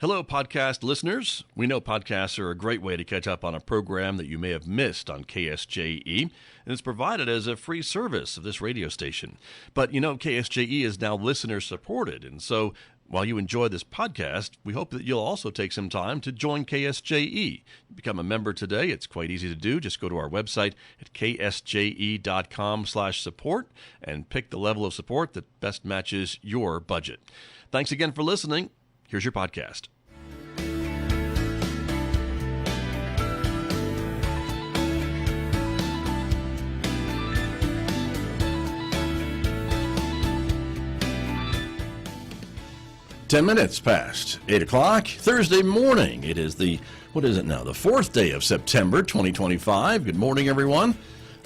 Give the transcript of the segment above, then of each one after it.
Hello, podcast listeners. We know podcasts are a great way to catch up on a program that you may have missed on KSJE, and it's provided as a free service of this radio station. But you know, KSJE is now listener-supported, and so while you enjoy this podcast, we hope that you'll also take some time to join KSJE. Become a member today. It's quite easy to do. Just go to our website at ksje.com/support and pick the level of support that best matches your budget. Thanks again for listening. Here's your podcast. Ten minutes past 8 o'clock, Thursday morning. It is the 4th day of September, 2025. Good morning, everyone.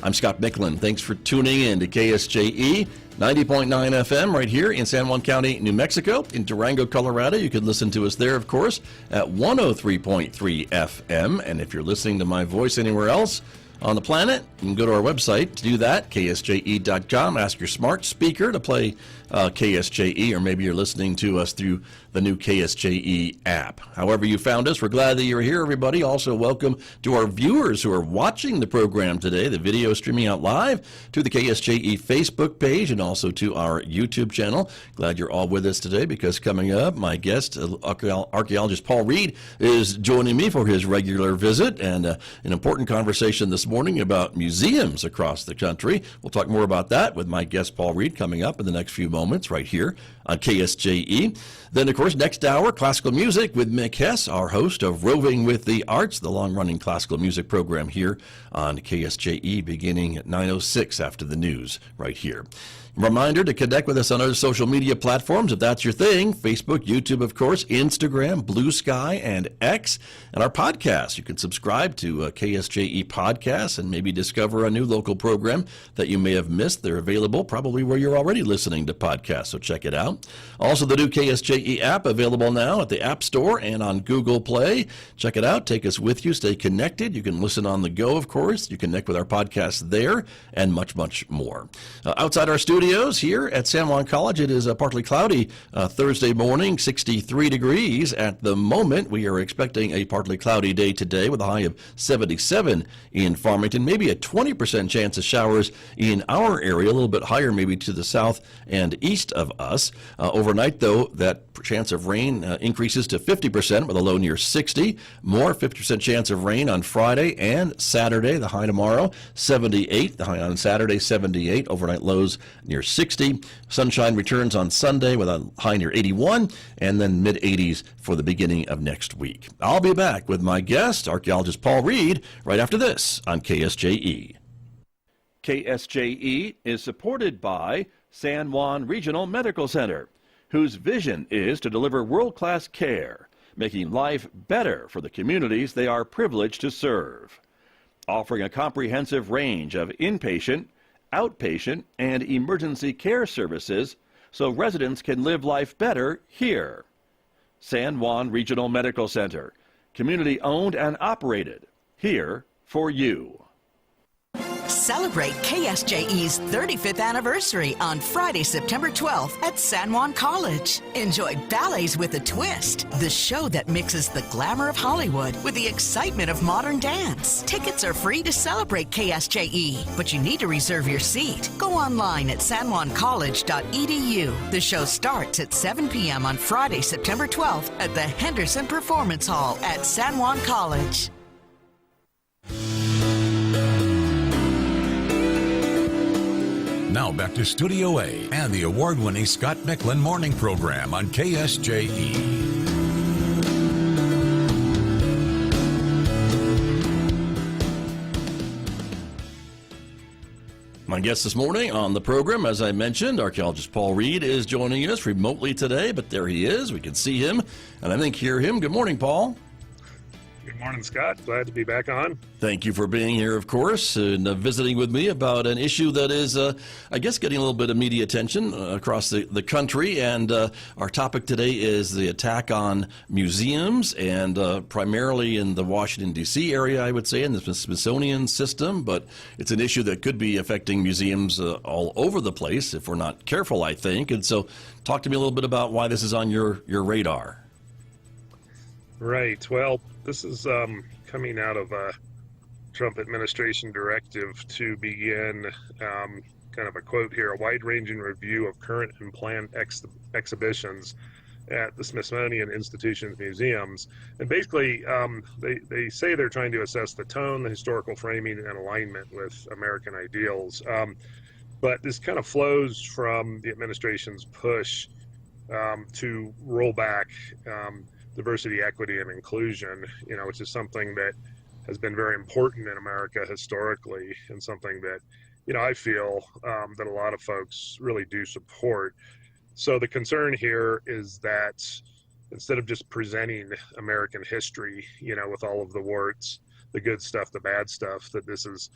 I'm Scott Michlin. Thanks for tuning in to KSJE 90.9 FM right here in San Juan County, New Mexico. In Durango, Colorado, you can listen to us there, of course, at 103.3 FM. And if you're listening to my voice anywhere else on the planet, you can go to our website to do that, ksje.com. Ask your smart speaker to play KSJE, or maybe you're listening to us through the new KSJE app. However you found us, we're glad that you're here, everybody. Also, welcome to our viewers who are watching the program today, the video streaming out live to the KSJE Facebook page and also to our YouTube channel. Glad you're all with us today, because coming up, my guest, archaeologist Paul Reed, is joining me for his regular visit and an important conversation this morning about museums across the country. We'll talk more about that with my guest Paul Reed coming up in the next few moments right here on KSJE. Then, of course, next hour, classical music with Mick Hess, our host of Roving with the Arts, the long-running classical music program here on KSJE, beginning at 9:06 after the news right here. Reminder to connect with us on other social media platforms if that's your thing. Facebook, YouTube, of course, Instagram, Blue Sky, and X. And our podcasts. You can subscribe to KSJE podcasts and maybe discover a new local program that you may have missed. They're available probably where you're already listening to podcasts, so check it out. Also, the new KSJE app available now at the App Store and on Google Play. Check it out. Take us with you. Stay connected. You can listen on the go, of course. You can connect with our podcasts there and much, much more. Outside our studio, here at San Juan College, it is a partly cloudy Thursday morning, 63 degrees at the moment. We are expecting a partly cloudy day today with a high of 77 in Farmington, maybe a 20% chance of showers in our area, a little bit higher maybe to the south and east of us. Overnight, though, that chance of rain increases to 50% with a low near 60. More 50% chance of rain on Friday and Saturday. The high tomorrow, 78. The high on Saturday, 78. Overnight lows near 60. Sunshine returns on Sunday with a high near 81, and then mid-80s for the beginning of next week. I'll be back with my guest, archaeologist Paul Reed, right after this on KSJE. KSJE is supported by San Juan Regional Medical Center, whose vision is to deliver world-class care, making life better for the communities they are privileged to serve. Offering a comprehensive range of inpatient, outpatient, and emergency care services so residents can live life better here. San Juan Regional Medical Center, community owned and operated, here for you. Celebrate KSJE's 35th anniversary on Friday, September 12th at San Juan College. Enjoy Ballets with a Twist, the show that mixes the glamour of Hollywood with the excitement of modern dance. Tickets are free to celebrate KSJE, but you need to reserve your seat. Go online at sanjuancollege.edu. The show starts at 7 p.m. on Friday, September 12th at the Henderson Performance Hall at San Juan College. Now back to Studio A and the award-winning Scott Michlin morning program on KSJE. My guest this morning on the program, as I mentioned, archaeologist Paul Reed is joining us remotely today, but there he is. We can see him and I think hear him. Good morning, Paul. Good morning, Scott. Glad to be back on. Thank you for being here, of course, and visiting with me about an issue that is, I guess, getting a little bit of media attention across the country. And our topic today is the attack on museums, and primarily in the Washington, D.C. area, I would say, in the Smithsonian system. But it's an issue that could be affecting museums all over the place if we're not careful, I think. And so talk to me a little bit about why this is on your radar. Right. Well, this is coming out of a Trump administration directive to begin kind of a quote here, a wide-ranging review of current and planned exhibitions at the Smithsonian Institution's museums. And basically, they say they're trying to assess the tone, the historical framing, and alignment with American ideals. But this kind of flows from the administration's push to roll back diversity, equity, and inclusion, which is something that has been very important in America historically, and something that, I feel that a lot of folks really do support. So the concern here is that instead of just presenting American history, with all of the warts, the good stuff, the bad stuff, that this is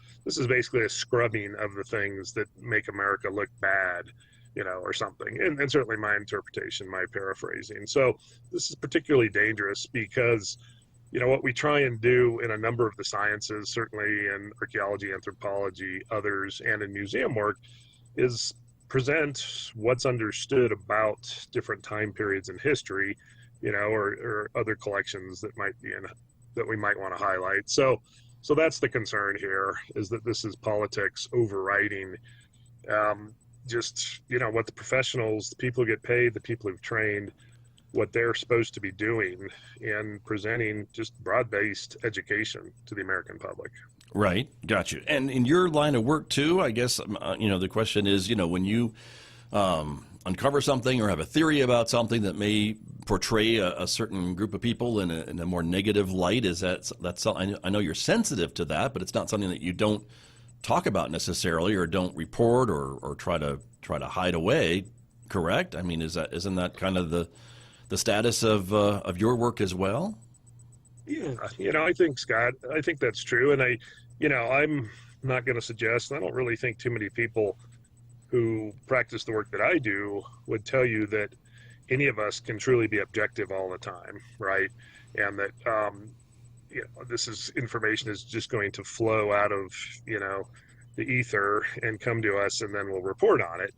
basically a scrubbing of the things that make America look bad, or something. And certainly my interpretation, my paraphrasing. So this is particularly dangerous because, what we try and do in a number of the sciences, certainly in archaeology, anthropology, others, and in museum work, is present what's understood about different time periods in history, or other collections that we might want to highlight. So that's the concern here, is that this is politics overriding just, what the professionals, the people who get paid, the people who've trained, what they're supposed to be doing in presenting just broad-based education to the American public. Right. Got you. And in your line of work too, I guess, the question is, when you uncover something or have a theory about something that may portray a certain group of people in a more negative light, that's I know you're sensitive to that, but it's not something that you don't talk about necessarily, or don't report, or try to hide away. Correct? I mean, isn't that kind of the status of your work as well? Yeah, I think, Scott, I think that's true. And I'm not going to suggest, I don't really think too many people who practice the work that I do would tell you that any of us can truly be objective all the time, right? And that, this information is just going to flow out of, the ether and come to us, and then we'll report on it.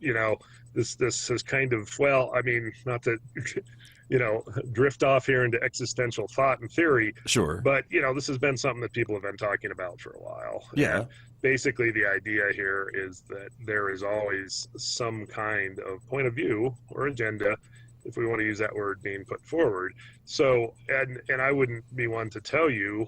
This has kind of, not to, drift off here into existential thought and theory. Sure. But, this has been something that people have been talking about for a while. Yeah. And basically, the idea here is that there is always some kind of point of view or agenda, if we want to use that word, being put forward. So, and I wouldn't be one to tell you,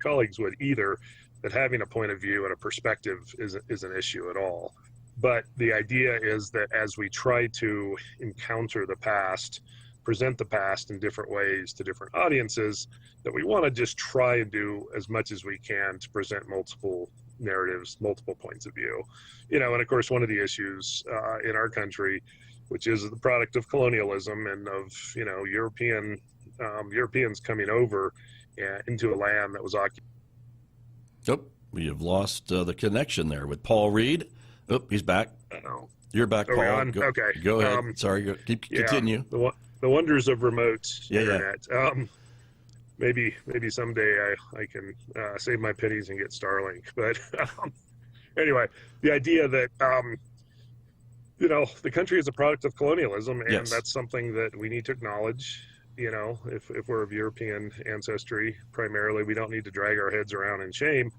colleagues would either, that having a point of view and a perspective is an issue at all. But the idea is that as we try to encounter the past, present the past in different ways to different audiences, that we want to just try and do as much as we can to present multiple narratives, multiple points of view. And of course, one of the issues in our country, which is the product of colonialism and of, Europeans coming over into a land that was occupied. Oh, we have lost the connection there with Paul Reed. Oh, he's back. You're back, Are Paul. we on? Okay. Go ahead. Sorry. Continue. The wonders of remote internet. Maybe someday I can save my pennies and get Starlink. But anyway, the idea that the country is a product of colonialism, and Yes. that's something that we need to acknowledge. If we're of European ancestry, primarily, we don't need to drag our heads around in shame.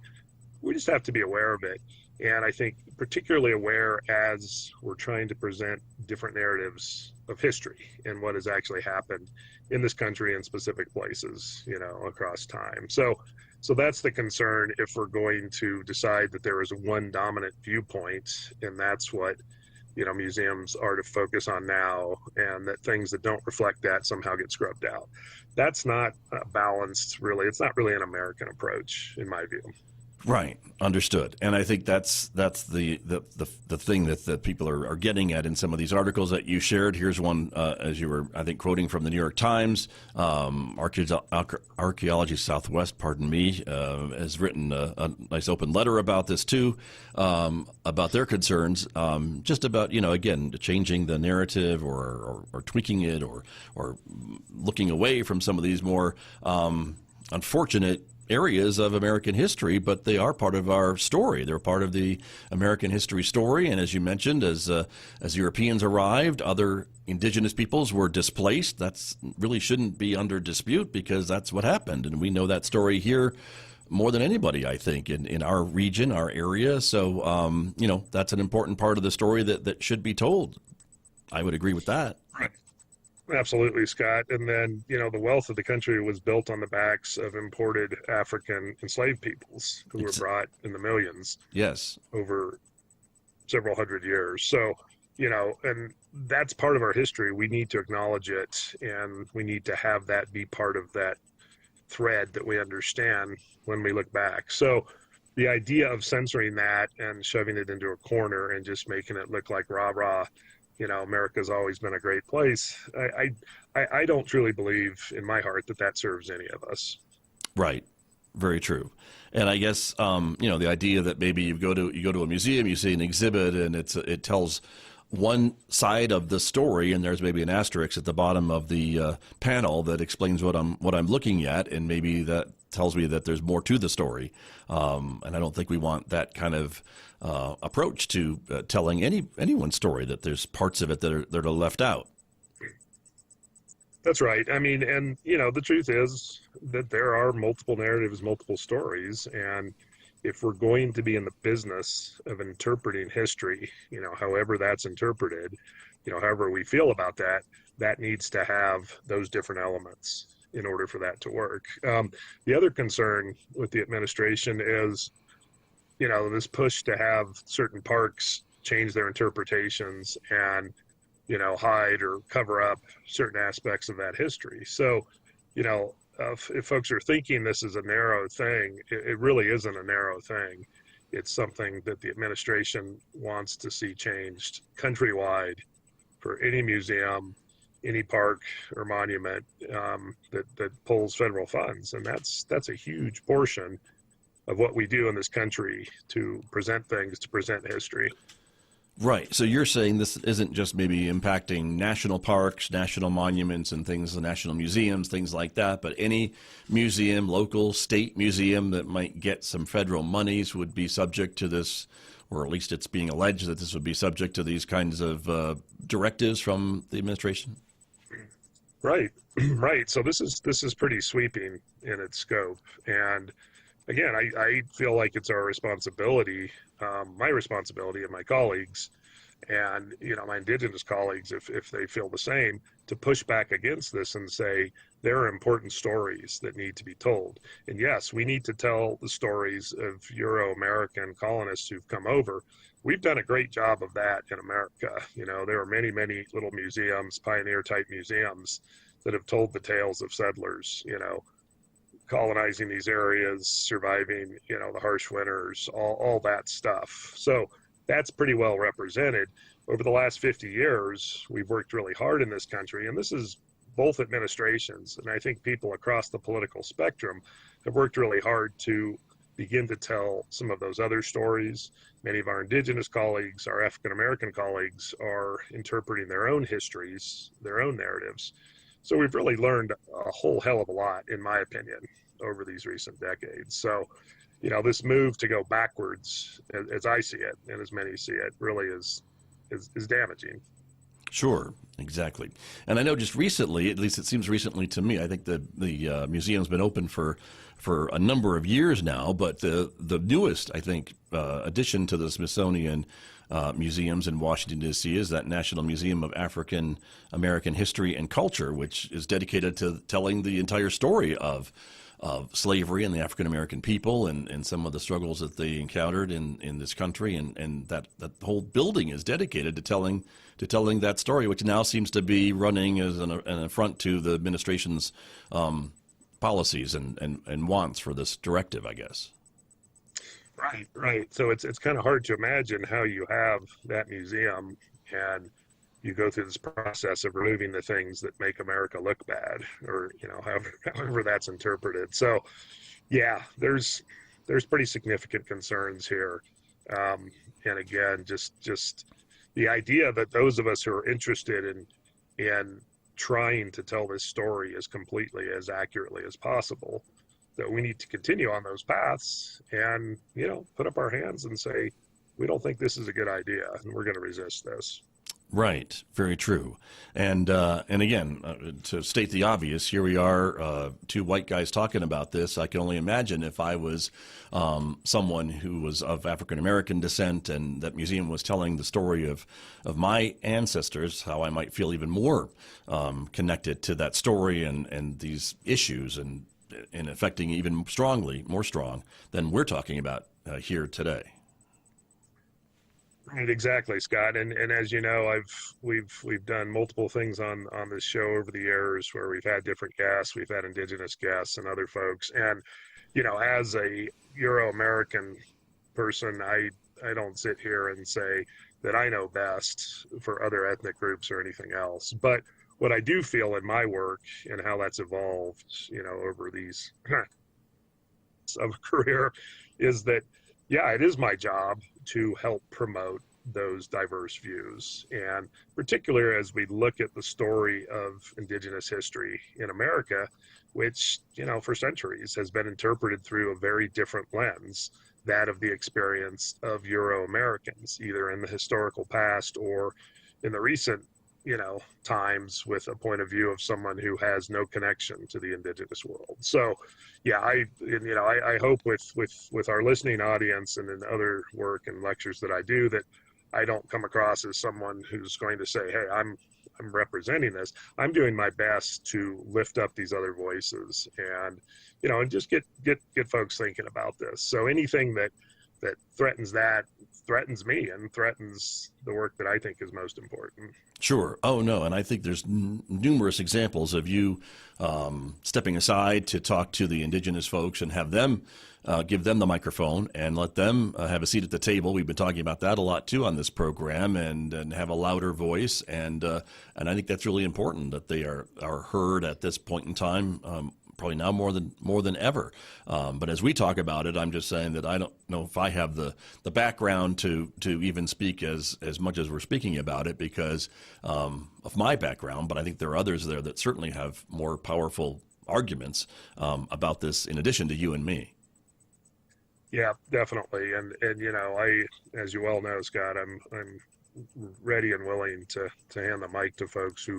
We just have to be aware of it. And I think particularly aware as we're trying to present different narratives of history and what has actually happened in this country in specific places, across time. So that's the concern if we're going to decide that there is one dominant viewpoint, and that's what, museums are to focus on now, and that things that don't reflect that somehow get scrubbed out. That's not balanced, really. It's not really an American approach, in my view. Right. Understood. And I think that's the thing that people are getting at in some of these articles that you shared. Here's one, as you were, I think, quoting from the New York Times. Archaeology Southwest, has written a nice open letter about this too, about their concerns, just about, again, changing the narrative or tweaking it or looking away from some of these more unfortunate areas of American history, but they are part of our story. They're part of the American history story. And as you mentioned, as Europeans arrived, other indigenous peoples were displaced. That's really shouldn't be under dispute because that's what happened. And we know that story here more than anybody, I think, in our region, our area. So, that's an important part of the story that should be told. I would agree with that. Right. Absolutely, Scott. And then, the wealth of the country was built on the backs of imported African enslaved peoples who were brought in the millions. Yes. Over several hundred years. So, and that's part of our history. We need to acknowledge it, and we need to have that be part of that thread that we understand when we look back. So the idea of censoring that and shoving it into a corner and just making it look like rah-rah, America's always been a great place. I don't truly believe in my heart that serves any of us. Right. Very true. And I guess, the idea that maybe you go to a museum, you see an exhibit, and it tells one side of the story, and there's maybe an asterisk at the bottom of the panel that explains what I'm looking at, and maybe that tells me that there's more to the story. And I don't think we want that kind of approach to telling anyone's story, that there's parts of it that are left out. That's right. I mean, and the truth is that there are multiple narratives, multiple stories, and if we're going to be in the business of interpreting history, however that's interpreted, however we feel about that, that needs to have those different elements in order for that to work. The other concern with the administration is, this push to have certain parks change their interpretations and, hide or cover up certain aspects of that history. So, if folks are thinking this is a narrow thing, it really isn't a narrow thing. It's something that the administration wants to see changed countrywide for any museum, any park or monument that pulls federal funds. And that's a huge portion of what we do in this country to present things, to present history. Right. So you're saying this isn't just maybe impacting national parks, national monuments and things, national museums, things like that, but any museum, local, state museum that might get some federal monies would be subject to this, or at least it's being alleged that this would be subject to these kinds of directives from the administration? Right. Right. So this is pretty sweeping in its scope. And again, I feel like it's our responsibility, my responsibility and my colleagues, and my indigenous colleagues, if they feel the same, to push back against this and say there are important stories that need to be told. And yes, we need to tell the stories of Euro-American colonists who've come over. We've done a great job of that in America. There are many, many little museums, pioneer-type museums, that have told the tales of settlers, colonizing these areas, surviving, the harsh winters, all that stuff. So that's pretty well represented. Over the last 50 years, we've worked really hard in this country, and this is both administrations, and I think people across the political spectrum have worked really hard to begin to tell some of those other stories. Many of our indigenous colleagues, our African-American colleagues, are interpreting their own histories, their own narratives. So we've really learned a whole hell of a lot, in my opinion, over these recent decades. So, this move to go backwards, as I see it, and as many see it, really is damaging. Sure, exactly. And I know just recently, at least it seems recently to me, I think the museum's been open for a number of years now, but the newest, I think, addition to the Smithsonian museums in Washington, D.C. is that National Museum of African American History and Culture, which is dedicated to telling the entire story of slavery and the African American people and some of the struggles that they encountered in this country, and that whole building is dedicated to telling that story, which now seems to be running as an affront to the administration's policies and wants for this directive, I guess. Right. So it's kind of hard to imagine how you have that museum and you go through this process of removing the things that make America look bad, or however that's interpreted. So, yeah, there's pretty significant concerns here, and again, just the idea that those of us who are interested in trying to tell this story as completely, as accurately as possible, that we need to continue on those paths and, put up our hands and say, we don't think this is a good idea and we're going to resist this. Right. Very true. And again, to state the obvious, here we are, two white guys talking about this. I can only imagine if I was someone who was of African American descent and that museum was telling the story of my ancestors, how I might feel even more connected to that story and these issues and affecting even more strong than we're talking about here today. Right, exactly, Scott. And as you know, we've done multiple things on this show over the years where we've had different guests, we've had indigenous guests and other folks. And, as a Euro-American person, I don't sit here and say that I know best for other ethnic groups or anything else. But what I do feel in my work and how that's evolved, over these of a career is that, yeah, it is my job to help promote those diverse views. And particularly as we look at the story of indigenous history in America, which, for centuries has been interpreted through a very different lens, that of the experience of Euro-Americans, either in the historical past or in the recent, times with a point of view of someone who has no connection to the indigenous world. So, yeah, I hope with our listening audience and in other work and lectures that I do that I don't come across as someone who's going to say, hey, I'm representing this. I'm doing my best to lift up these other voices and, and just get folks thinking about this. So anything that threatens threatens me and threatens the work that I think is most important. Sure. Oh, no. And I think there's numerous examples of you stepping aside to talk to the indigenous folks and have them give them the microphone and let them have a seat at the table. We've been talking about that a lot, too, on this program and have a louder voice. And I think that's really important that they are heard at this point in time. Probably now more than ever. But as we talk about it, I'm just saying that I don't know if I have the background to even speak as much as we're speaking about it because of my background. But I think there are others there that certainly have more powerful arguments about this in addition to you and me. Yeah, definitely. And I, as you well know, Scott, I'm ready and willing to hand the mic to folks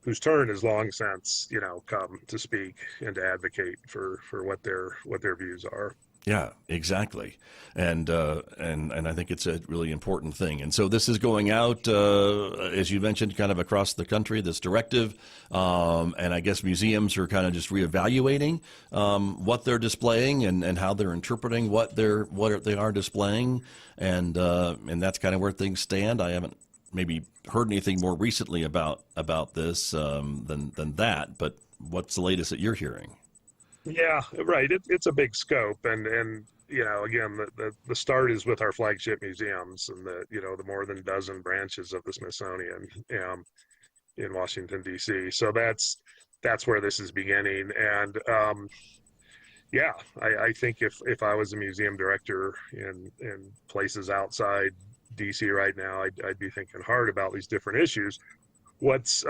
whose turn is long since, come to speak and to advocate for what their views are. Yeah, exactly. And I think it's a really important thing. And so this is going out, as you mentioned, kind of across the country, this directive. And I guess museums are kind of just reevaluating what they're displaying and how they're interpreting what they are displaying. And that's kind of where things stand. I haven't maybe heard anything more recently about this than that, but what's the latest that you're hearing? Yeah, right. It's a big scope, and again, the start is with our flagship museums and the more than a dozen branches of the Smithsonian in Washington D.C. So that's where this is beginning, and yeah, I think if I was a museum director in places outside DC right now, I'd be thinking hard about these different issues. What's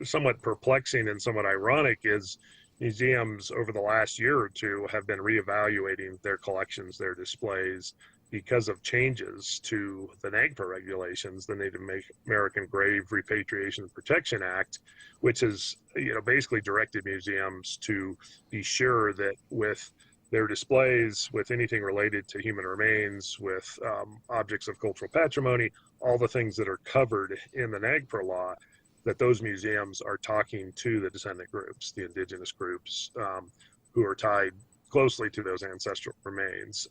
somewhat perplexing and somewhat ironic is museums over the last year or two have been reevaluating their collections, their displays, because of changes to the NAGPRA regulations, the Native American Grave Repatriation and Protection Act, which has basically directed museums to be sure that with their displays, with anything related to human remains, with objects of cultural patrimony, all the things that are covered in the NAGPRA law, that those museums are talking to the descendant groups, the indigenous groups who are tied closely to those ancestral remains.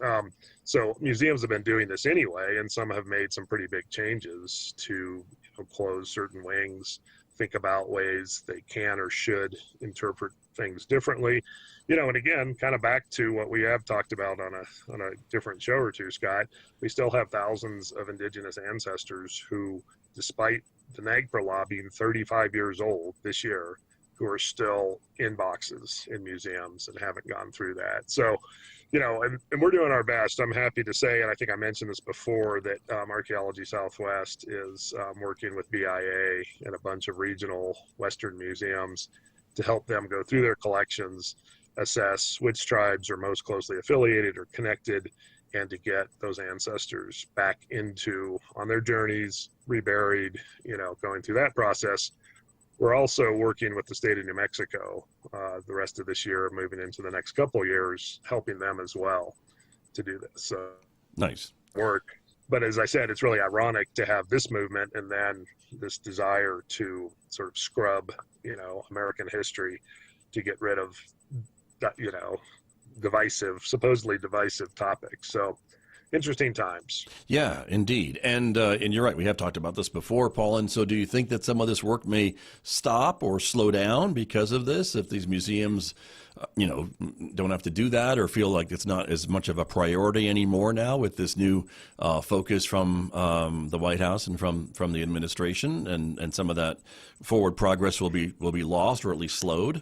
So museums have been doing this anyway, and some have made some pretty big changes to close certain wings, think about ways they can or should interpret things differently. And again, kind of back to what we have talked about on a different show or two, Scott, we still have thousands of indigenous ancestors who, despite the NAGPRA law being 35 years old this year, who are still in boxes in museums and haven't gone through that. So, and we're doing our best. I'm happy to say, and I think I mentioned this before, that Archaeology Southwest is working with BIA and a bunch of regional Western museums to help them go through their collections assess which tribes are most closely affiliated or connected, and to get those ancestors back on their journeys, reburied, going through that process. We're also working with the state of New Mexico the rest of this year, moving into the next couple of years, helping them as well to do this. So Nice. work. But as I said, it's really ironic to have this movement and then this desire to sort of scrub, American history to get rid of, supposedly divisive topics. So interesting times. Yeah, indeed. And you're right. We have talked about this before, Paul. And so do you think that some of this work may stop or slow down because of this? If these museums, don't have to do that or feel like it's not as much of a priority anymore now with this new focus from the White House and from the administration, and some of that forward progress will be lost or at least slowed?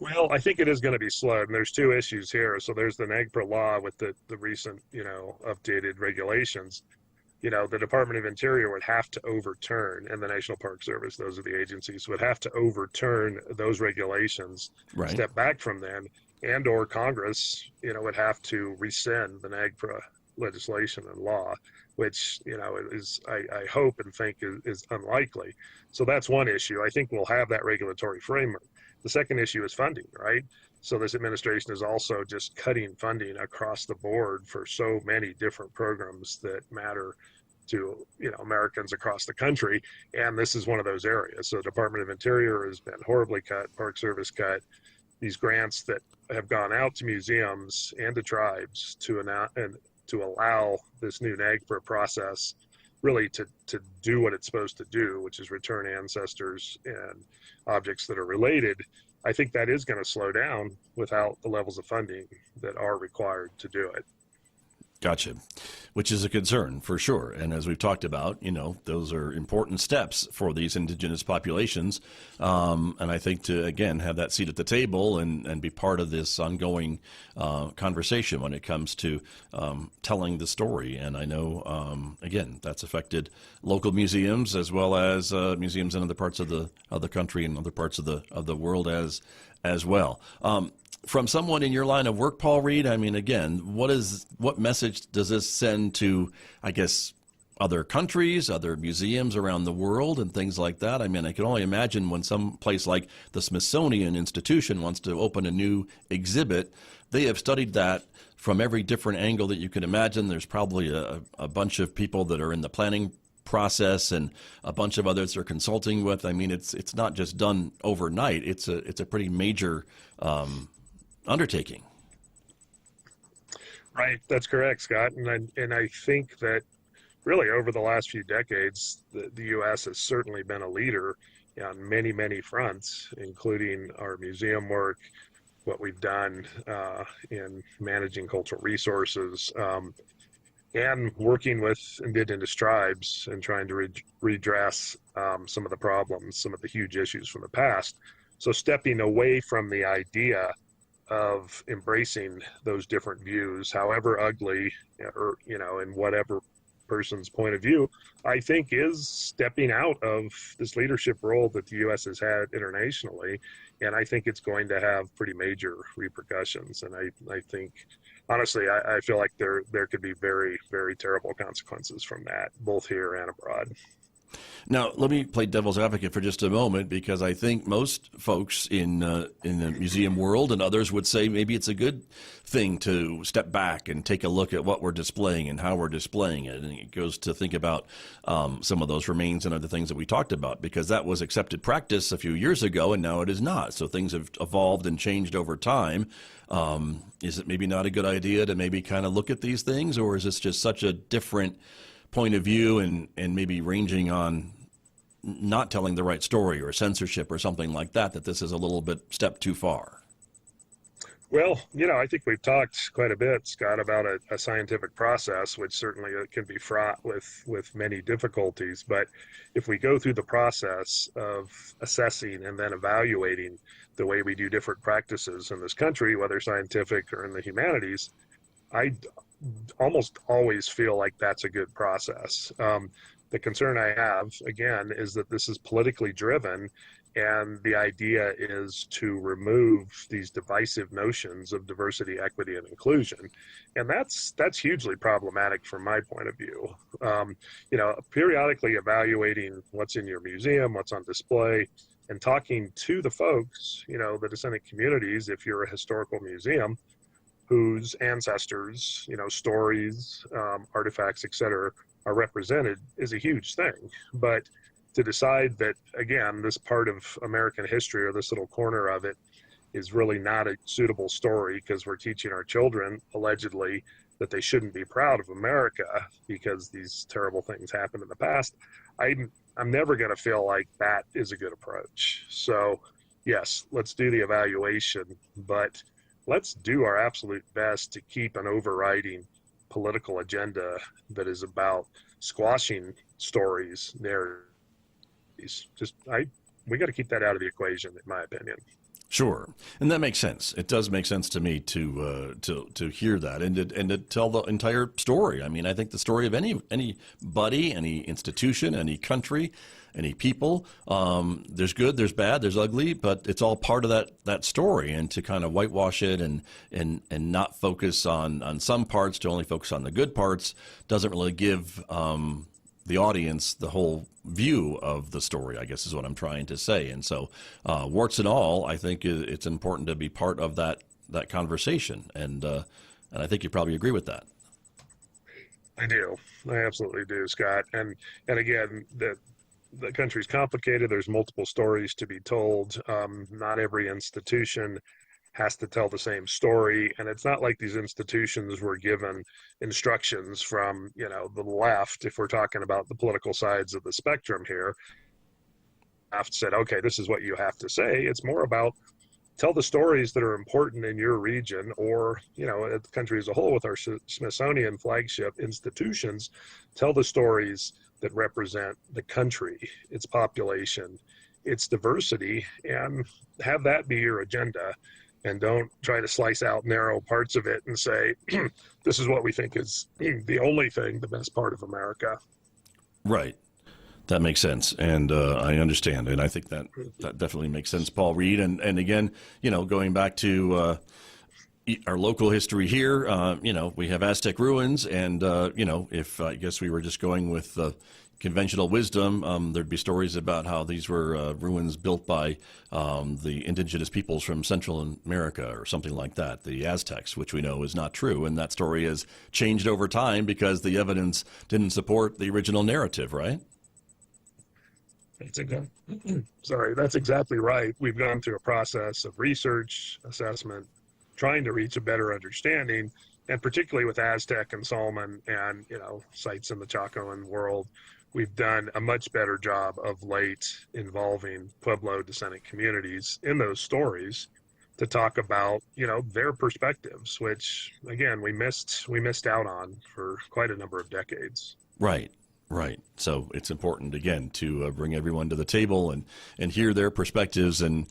Well, I think it is going to be slowed, and there's two issues here. So there's the NAGPRA law with the recent, updated regulations. The Department of Interior would have to overturn, and the National Park Service, those are the agencies, would have to overturn those regulations, Right. step back from them, and or Congress, would have to rescind the NAGPRA legislation and law, which, is, I hope and think is unlikely. So that's one issue. I think we'll have that regulatory framework. The second issue is funding, right? So this administration is also just cutting funding across the board for so many different programs that matter to Americans across the country, and this is one of those areas. So the Department of Interior has been horribly cut, Park Service cut. These grants that have gone out to museums and to tribes to allow this new NAGPRA process really to do what it's supposed to do, which is return ancestors and objects that are related. I think that is going to slow down without the levels of funding that are required to do it. Gotcha. Which is a concern for sure. And as we've talked about, those are important steps for these indigenous populations. And I think to, again, have that seat at the table and be part of this ongoing conversation when it comes to telling the story. And I know, again, that's affected local museums as well as museums in other parts of the country and other parts of the world as well. From someone in your line of work, Paul Reed, I mean, again, what message does this send to, I guess, other countries, other museums around the world and things like that? I mean, I can only imagine when some place like the Smithsonian Institution wants to open a new exhibit, they have studied that from every different angle that you can imagine. There's probably a bunch of people that are in the planning process and a bunch of others they're consulting with. I mean, it's not just done overnight. It's a pretty major undertaking. Right, that's correct, Scott. And I think that really over the last few decades, the U.S. has certainly been a leader on many, many fronts, including our museum work, what we've done in managing cultural resources, and working with indigenous tribes and trying to redress some of the problems, some of the huge issues from the past. So stepping away from the idea of embracing those different views, however ugly or, in whatever person's point of view, I think is stepping out of this leadership role that the U.S. has had internationally. And I think it's going to have pretty major repercussions. And I think, honestly, I feel like there could be very, very terrible consequences from that, both here and abroad. Now, let me play devil's advocate for just a moment, because I think most folks in the museum world and others would say maybe it's a good thing to step back and take a look at what we're displaying and how we're displaying it. And it goes to think about some of those remains and other things that we talked about, because that was accepted practice a few years ago and now it is not. So things have evolved and changed over time. Is it maybe not a good idea to maybe kind of look at these things, or is this just such a different point of view and maybe ranging on not telling the right story or censorship or something like that this is a little bit step too far? Well, I think we've talked quite a bit, Scott, about a scientific process, which certainly can be fraught with many difficulties. But if we go through the process of assessing and then evaluating the way we do different practices in this country, whether scientific or in the humanities, I almost always feel like that's a good process. The concern I have, again, is that this is politically driven, And the idea is to remove these divisive notions of diversity, equity, and inclusion. And that's hugely problematic from my point of view. Periodically evaluating what's in your museum, what's on display, and talking to the folks, the descendant communities, if you're a historical museum, whose ancestors, stories, artifacts, etc., are represented is a huge thing. But to decide that, again, this part of American history or this little corner of it is really not a suitable story because we're teaching our children, allegedly, that they shouldn't be proud of America because these terrible things happened in the past, I'm never going to feel like that is a good approach. So, yes, let's do the evaluation, but let's do our absolute best to keep an overriding political agenda that is about squashing stories, narratives. We got to keep that out of the equation, in my opinion. Sure, and that makes sense. It does make sense to me to hear that and to tell the entire story. I mean, I think the story of anybody, any institution, any country, any people, there's good, there's bad, there's ugly, but it's all part of that story. And to kind of whitewash it and not focus on some parts, to only focus on the good parts, doesn't really give the audience the whole view of the story, I guess is what I'm trying to say. And so, warts and all, I think it's important to be part of that conversation. And I think you probably agree with that. I do. I absolutely do, Scott. And again, the country's complicated. There's multiple stories to be told. Not every institution has to tell the same story. And it's not like these institutions were given instructions from, the left, if we're talking about the political sides of the spectrum here. Left said, okay, this is what you have to say. It's more about tell the stories that are important in your region or, the country as a whole with our Smithsonian flagship institutions, tell the stories that represent the country, its population, its diversity, and have that be your agenda. And don't try to slice out narrow parts of it and say, this is what we think is the only thing, the best part of America. Right. That makes sense. And I understand. And I think that definitely makes sense, Paul Reed. And again, going back to our local history here, we have Aztec ruins. And, if I guess we were just going with conventional wisdom, there'd be stories about how these were ruins built by the indigenous peoples from Central America or something like that, the Aztecs, which we know is not true. And that story has changed over time because the evidence didn't support the original narrative, right? That's exactly right. We've gone through a process of research, assessment, trying to reach a better understanding, and particularly with Aztec and Solomon and, sites in the Chacoan world, we've done a much better job of late involving Pueblo descendant communities in those stories to talk about, their perspectives, which again, we missed out on for quite a number of decades. Right. Right. So it's important, again, to bring everyone to the table and hear their perspectives and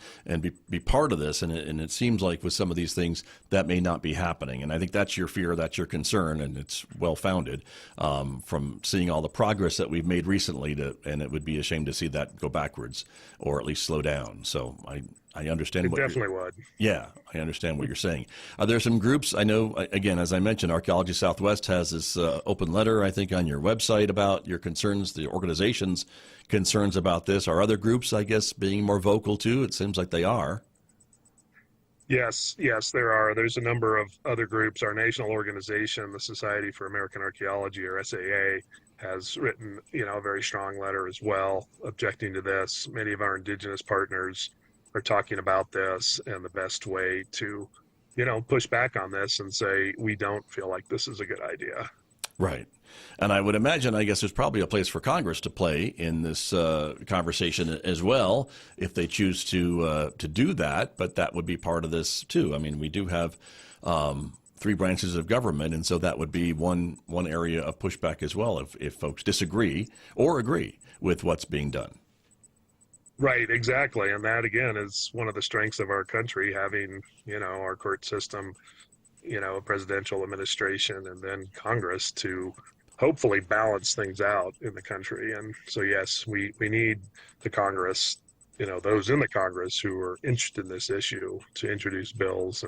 be part of this. And it seems like with some of these things that may not be happening. And I think that's your fear, that's your concern, and it's well-founded from seeing all the progress that we've made recently. And it would be a shame to see that go backwards or at least slow down. So I understand what definitely would. Yeah, I understand what you're saying. Are there some groups? I know, again, as I mentioned, Archaeology Southwest has this open letter, I think, on your website about your concerns, the organization's concerns about this. Are other groups, I guess, being more vocal too? It seems like they are. Yes, there are. There's a number of other groups. Our national organization, the Society for American Archaeology, or SAA, has written, a very strong letter as well, objecting to this. Many of our indigenous partners are talking about this and the best way to, push back on this and say, we don't feel like this is a good idea. Right. And I would imagine, I guess there's probably a place for Congress to play in this conversation as well, if they choose to do that. But that would be part of this too. I mean, we do have three branches of government, and so that would be one area of pushback as well if folks disagree or agree with what's being done. Right, exactly. And that, again, is one of the strengths of our country, having, our court system, a presidential administration, and then Congress to hopefully balance things out in the country. And so, yes, we need the Congress those in the Congress who are interested in this issue to introduce bills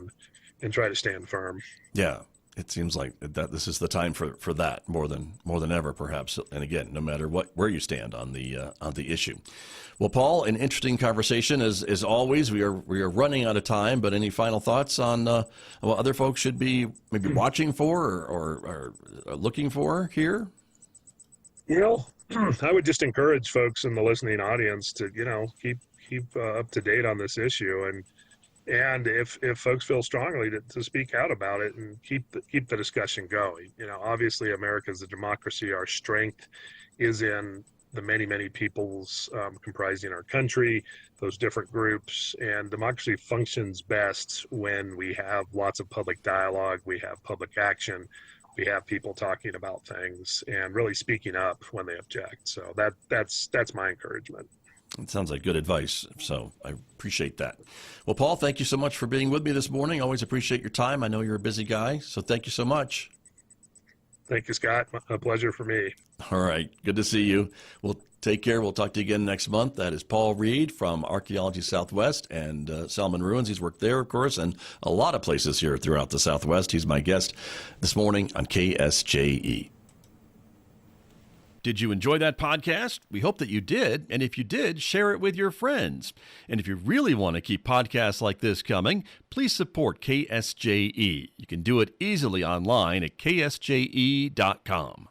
and try to stand firm. Yeah. It seems like that this is the time for that more than ever, perhaps. And again, no matter where you stand on the issue. Well, Paul, an interesting conversation as always. We are running out of time, but any final thoughts on what other folks should be maybe watching for or looking for here? Well, I would just encourage folks in the listening audience to keep up to date on this issue, and if folks feel strongly to speak out about it and keep the discussion going. Obviously America is a democracy. Our strength is in the many peoples comprising our country, those different groups, and democracy functions best when we have lots of public dialogue, we have public action, we have people talking about things and really speaking up when they object. So that's my encouragement. It sounds like good advice, so I appreciate that. Well, Paul, thank you so much for being with me this morning. Always appreciate your time. I know you're a busy guy, so thank you so much. Thank you, Scott. A pleasure for me. All right. Good to see you. Well, take care. We'll talk to you again next month. That is Paul Reed from Archaeology Southwest and Salmon Ruins. He's worked there, of course, and a lot of places here throughout the Southwest. He's my guest this morning on KSJE. Did you enjoy that podcast? We hope that you did. And if you did, share it with your friends. And if you really want to keep podcasts like this coming, please support KSJE. You can do it easily online at ksje.com.